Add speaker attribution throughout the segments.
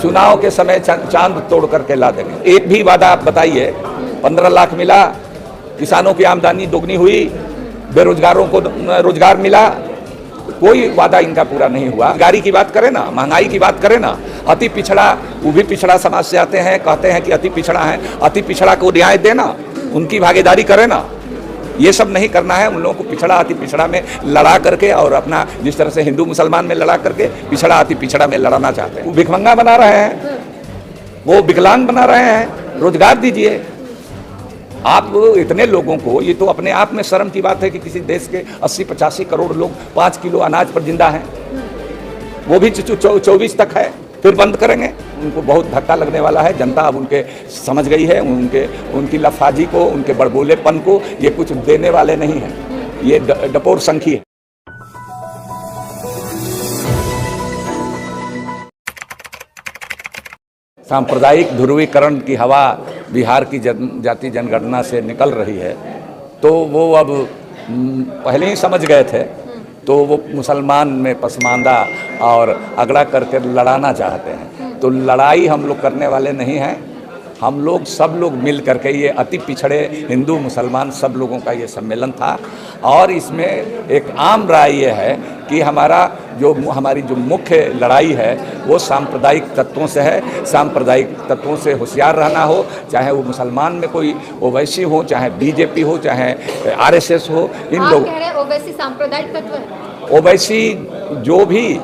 Speaker 1: चुनाव के समय चांद तोड़ करके ला देंगे। एक भी वादा आप बताइए। 15 लाख मिला, किसानों की आमदनी दोगुनी हुई, बेरोजगारों को रोजगार मिला, कोई वादा इनका पूरा नहीं हुआ। गाड़ी की बात करें ना, महंगाई की बात करें ना, अति पिछड़ा, वो भी पिछड़ा समाज से आते हैं, कहते हैं कि अति पिछड़ा है, अति पिछड़ा को न्याय देना, उनकी भागीदारी करें ना। ये सब नहीं करना है। उन लोगों को पिछड़ा अति पिछड़ा में लड़ा करके और अपना जिस तरह से हिंदू मुसलमान में लड़ा करके पिछड़ा अति पिछड़ा में लड़ाना चाहते हैं। वो भिखमंगा बना रहे हैं, वो विकलांग बना रहे हैं। रोजगार दीजिए। आप इतने लोगों को, ये तो अपने आप में शर्म की बात है कि किसी देश के 80-85 करोड़ लोग 5 किलो अनाज पर जिंदा हैं, वो भी 24 तक है, फिर बंद करेंगे। उनको बहुत धक्का लगने वाला है। जनता अब उनके समझ गई है, उनकी लफाजी को, उनके बड़बोलेपन को ये कुछ देने वाले नहीं हैं। ये डपोर संखी है। सांप्रदायिक ध्रुवीकरण की हवा बिहार की जाति जनगणना से निकल रही है, तो वो अब पहले ही समझ गए थे, तो वो मुसलमान में पसमानदा और अगड़ा करके लड़ाना चाहते हैं। तो लड़ाई हम लोग करने वाले नहीं हैं। हम लोग सब लोग मिल करके, ये अति पिछड़े हिंदू मुसलमान सब लोगों का ये सम्मेलन था, और इसमें एक आम राय ये है कि हमारी जो मुख्य लड़ाई है वो सांप्रदायिक तत्वों से है। सांप्रदायिक तत्वों से होशियार रहना हो, चाहे वो मुसलमान में कोई ओवैसी हो, चाहे बीजेपी हो, चाहे आरएसएस हो। इन लोग
Speaker 2: ओवैसी सांप्रदायिक तत्व है।
Speaker 1: ओवैसी जो भी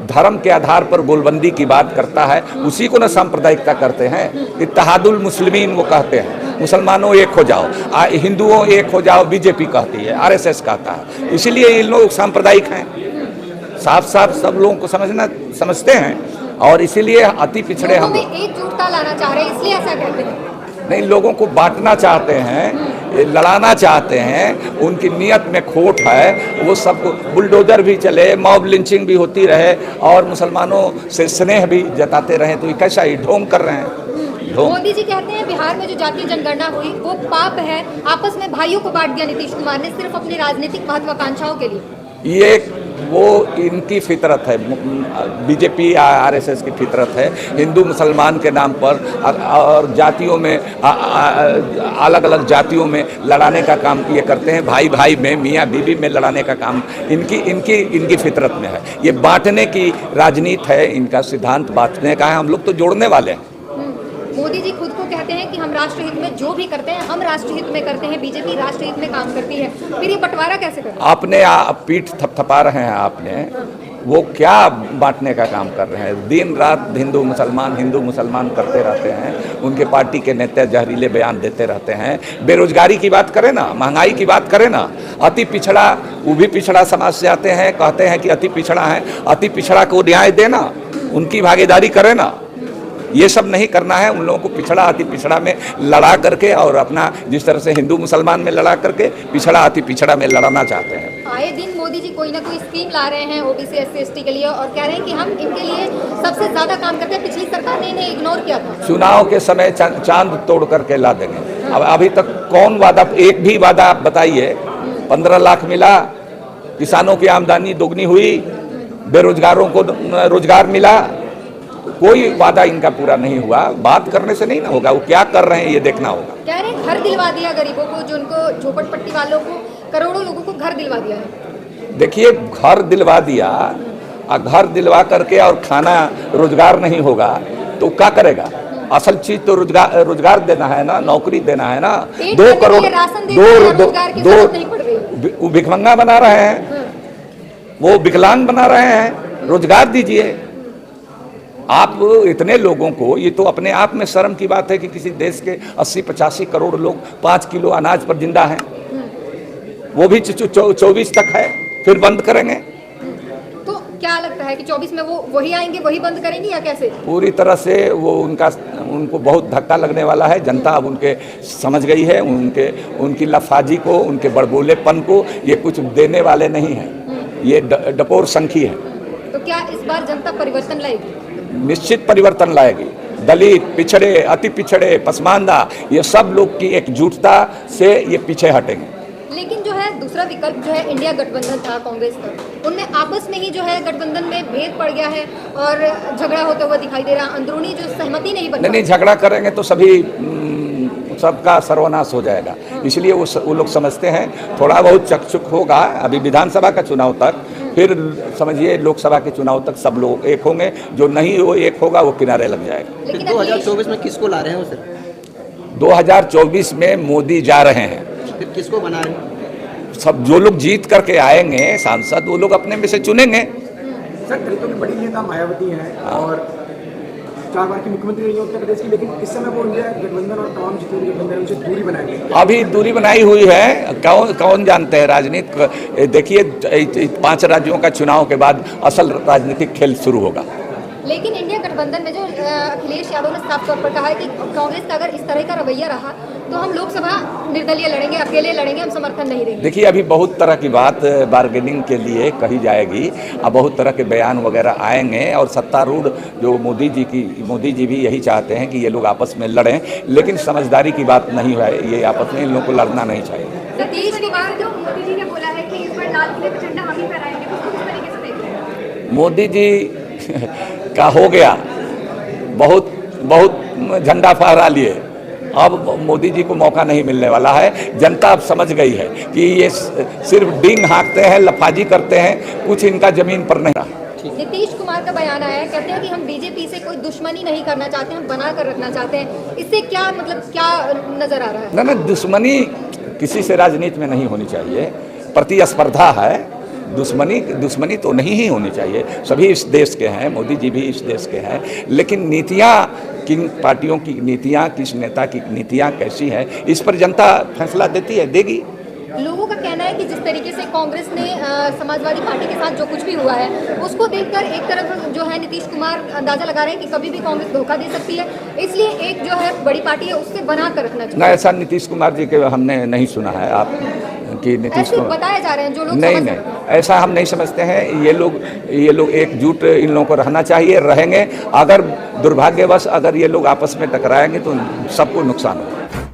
Speaker 1: धर्म के आधार पर गोलबंदी की बात करता है, उसी को न सांप्रदायिकता करते हैं। इत्तेहादुल मुस्लिमीन वो कहते हैं, मुसलमानों एक हो जाओ, हिंदुओं एक हो जाओ बीजेपी कहती है, आरएसएस कहता है। इसीलिए इन लोग सांप्रदायिक हैं। साफ साफ सब लोगों को समझते हैं, और इसीलिए अति पिछड़े हम
Speaker 2: एकजुटता लाना चाह रहे हैं, इसलिए ऐसा कहते हैं।
Speaker 1: नहीं, लोगों को बांटना चाहते हैं, लड़ाना चाहते हैं, उनकी नीयत में खोट है। वो सबको बुलडोजर भी चले, मॉब लिंचिंग भी होती रहे, और मुसलमानों से स्नेह भी जताते रहे, तो ये कैसा ही ढोंग कर रहे हैं।
Speaker 2: मोदी जी कहते हैं बिहार में जो जातीय जनगणना हुई वो पाप है, आपस में भाइयों को बांट दिया नीतीश कुमार ने सिर्फ अपनी राजनीतिक महत्वाकांक्षाओं के लिए।
Speaker 1: ये वो इनकी फितरत है, बीजेपी आरएसएस की फितरत है। हिंदू मुसलमान के नाम पर और जातियों में, अलग अलग जातियों में लड़ाने का काम ये करते हैं। भाई भाई में, मियाँ बीवी में लड़ाने का काम इनकी फितरत में है। ये बांटने की राजनीति है, इनका सिद्धांत बांटने का है। हम लोग तो जोड़ने वाले हैं।
Speaker 2: मोदी जी खुद को कहते हैं कि हम राष्ट्रहित में जो भी करते हैं हम राष्ट्रहित में करते हैं, बीजेपी राष्ट्रहित में काम करती है, फिर ये बंटवारा कैसे करते हैं?
Speaker 1: आपने पीठ थपथपा रहे हैं। आपने वो क्या बांटने का काम कर रहे हैं? दिन रात हिंदू मुसलमान करते रहते हैं। उनके पार्टी के नेता जहरीले बयान देते रहते हैं। बेरोजगारी की बात करें ना, महंगाई की बात करें ना, अति पिछड़ा, वो भी पिछड़ा समाज से आते हैं, कहते हैं कि अति पिछड़ा है, अति पिछड़ा को न्याय देना, उनकी भागीदारी करें ना। ये सब नहीं करना है। उन लोगों को पिछड़ा अति पिछड़ा में लड़ा करके और अपना जिस तरह से हिंदू मुसलमान में लड़ा करके पिछड़ा अति पिछड़ा में लड़ाना चाहते हैं।
Speaker 2: आए दिन मोदी जी कोई ना कोई स्कीम ला रहे हैं ओबीसी एससी एसटी के लिए, और कह रहे हैं कि हम इनके लिए सबसे ज्यादा काम करते हैं। पिछली सरकार ने इन्हें इग्नोर किया था।
Speaker 1: चुनाव के समय चांद तोड़ करके ला देंगे। अब अभी तक कौन वादा, एक भी वादा आप बताइए। 15 लाख मिला, किसानों की आमदनी दोगुनी हुई, बेरोजगारों को रोजगार मिला, कोई वादा इनका पूरा नहीं हुआ। बात करने से नहीं ना होगा, वो क्या कर रहे हैं ये देखना होगा।
Speaker 2: कह रहे हैं घर दिलवा दिया गरीबों को, जो उनको झोपड़पट्टी वालों को, करोड़ों लोगों को घर दिलवा दिया है।
Speaker 1: देखिए, घर दिलवा दिया, घर दिलवा करके और खाना रोजगार नहीं होगा तो क्या करेगा? असल चीज तो रोजगार देना है ना, नौकरी देना है ना। 2 करोड़ वो भिखमंगा बना रहे हैं, वो विकलांग बना रहे हैं। रोजगार दीजिए। आप इतने लोगों को, ये तो अपने आप में शर्म की बात है कि किसी देश के 80-85 करोड़ लोग 5 किलो अनाज पर जिंदा हैं, वो भी 24 तक है, फिर बंद करेंगे।
Speaker 2: तो क्या लगता है कि 24 में वो वही आएंगे, वही बंद करेंगे या कैसे?
Speaker 1: पूरी तरह से वो उनको बहुत धक्का लगने वाला है। जनता अब उनके समझ गई है, उनकी लफाजी को, उनके बड़बोलेपन को ये कुछ देने वाले नहीं हैं। ये डपोर संखी है।
Speaker 2: तो क्या इस बार जनता परिवर्तन लाएगी?
Speaker 1: निश्चित परिवर्तन लाएगी। दलित, पिछड़े, अति पिछड़े, पसमानदा, ये सब लोग की एकजुटता से ये पीछे हटेंगे।
Speaker 2: लेकिन जो है दूसरा विकल्प जो है इंडिया गठबंधन था कांग्रेस का, उनमें आपस में ही जो है गठबंधन में भेद पड़ गया है और झगड़ा होता हुआ दिखाई दे रहा, अंदरूनी जो सहमति नहीं बन
Speaker 1: नहीं, झगड़ा करेंगे तो सभी सबका सर्वनाश हो जाएगा। इसलिए वो लोग समझते हैं थोड़ा बहुत चकचुक होगा अभी विधानसभा का चुनाव तक, फिर समझिए लोकसभा के चुनाव तक सब लोग एक होंगे, जो नहीं वो एक होगा वो किनारे लग जाएगा।
Speaker 2: लेकिन
Speaker 3: 2024 में किसको ला रहे हैं वो सर?
Speaker 1: 2024 में मोदी जा रहे हैं,
Speaker 3: फिर किसको बना रहे हैं?
Speaker 1: सब जो लोग जीत करके आएंगे सांसद वो लोग अपने में से चुनेंगे।
Speaker 4: सर दलितों की बड़ी नेता मायावती हैं और 4 बार की मुख्यमंत्री रही है उत्तर प्रदेश की, लेकिन इस समय वो इंडिया गठबंधन और तमाम जितने भी गठबंधन है उनसे दूरी बनाएंगे।
Speaker 1: अभी दूरी बनाई हुई है, कौन जानते हैं राजनीति। देखिए 5 राज्यों का चुनाव के बाद असल राजनीतिक खेल शुरू होगा।
Speaker 2: लेकिन इंडिया गठबंधन में जो अखिलेश यादव ने साफ तौर पर कहा है कि कांग्रेस का अगर इस तरह का रवैया रहा तो हम लोकसभा निर्दलीय लड़ेंगे, अकेले लड़ेंगे, हम समर्थन नहीं देंगे।
Speaker 1: देखिए अभी बहुत तरह की बात बार्गेनिंग के लिए कही जाएगी, अब बहुत तरह के बयान वगैरह आएंगे और सत्तारूढ़ जो मोदी जी भी यही चाहते हैं कि ये लोग आपस में लड़ें, लेकिन समझदारी की बात नहीं है, ये आपस में इन लोगों को लड़ना नहीं चाहिए।
Speaker 2: नीतीश कुमार जो मोदी जी ने बोला है कि इस बार लाल किले पर झंडा हम ही फहराएंगे, उसको किस तरीके से देख रहे हैं?
Speaker 1: मोदी जी का हो गया, बहुत झंडा फहरा लिए, अब मोदी जी को मौका नहीं मिलने वाला है। जनता अब समझ गई है कि ये सिर्फ डिंग हाँकते हैं, लफाजी करते हैं, कुछ इनका जमीन पर नहीं रहा।
Speaker 2: नीतीश कुमार का बयान आया है, कहते हैं कि हम बीजेपी से कोई दुश्मनी नहीं करना चाहते, हम बना कर रखना चाहते हैं। इससे क्या मतलब क्या नजर आ रहा है?
Speaker 1: ना दुश्मनी किसी से राजनीति में नहीं होनी चाहिए, प्रतिस्पर्धा है, दुश्मनी तो नहीं ही होनी चाहिए। सभी इस देश के हैं, मोदी जी भी इस देश के हैं, लेकिन नीतियाँ किन पार्टियों की नीतियाँ, किस नेता की नीतियाँ कैसी हैं, इस पर जनता फैसला देती है, देगी।
Speaker 2: लोगों का कहना है कि जिस तरीके से कांग्रेस ने समाजवादी पार्टी के साथ जो कुछ भी हुआ है उसको देखकर एक तरफ जो है नीतीश कुमार अंदाजा लगा रहे हैं कि कभी भी कांग्रेस धोखा दे सकती है, इसलिए एक जो है बड़ी पार्टी है उससे बना कर रखना चाहिए।
Speaker 1: ना ऐसा नीतीश कुमार जी के हमने नहीं सुना है आप कि नीतीश कुमार
Speaker 2: बताया जा रहे हैं जो लोग
Speaker 1: नहीं, ऐसा हम नहीं समझते हैं। ये लोग एकजुट इन लोगों को रहना चाहिए, रहेंगे। अगर दुर्भाग्यवश अगर ये लोग आपस में टकराएंगे तो सबको नुकसान होगा।